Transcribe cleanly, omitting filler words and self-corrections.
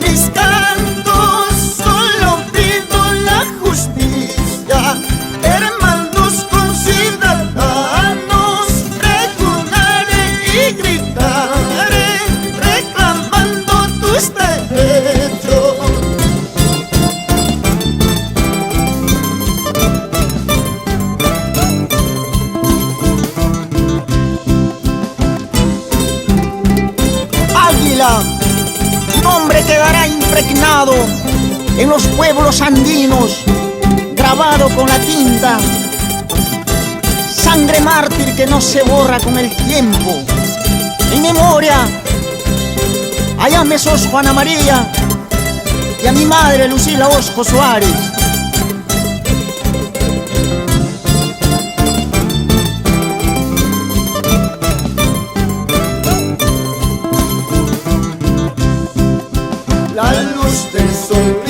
mis cantos solo pido la justicia. Hermanos conciudadanos, pregonaré y gritaré reclamando tus derechos. Águila, nombre quedará impregnado en los pueblos andinos, grabado con la tinta, sangre mártir que no se borra con el tiempo. En memoria a Yames Os Juana María y a mi madre Lucila Osco Suárez. La luz del sol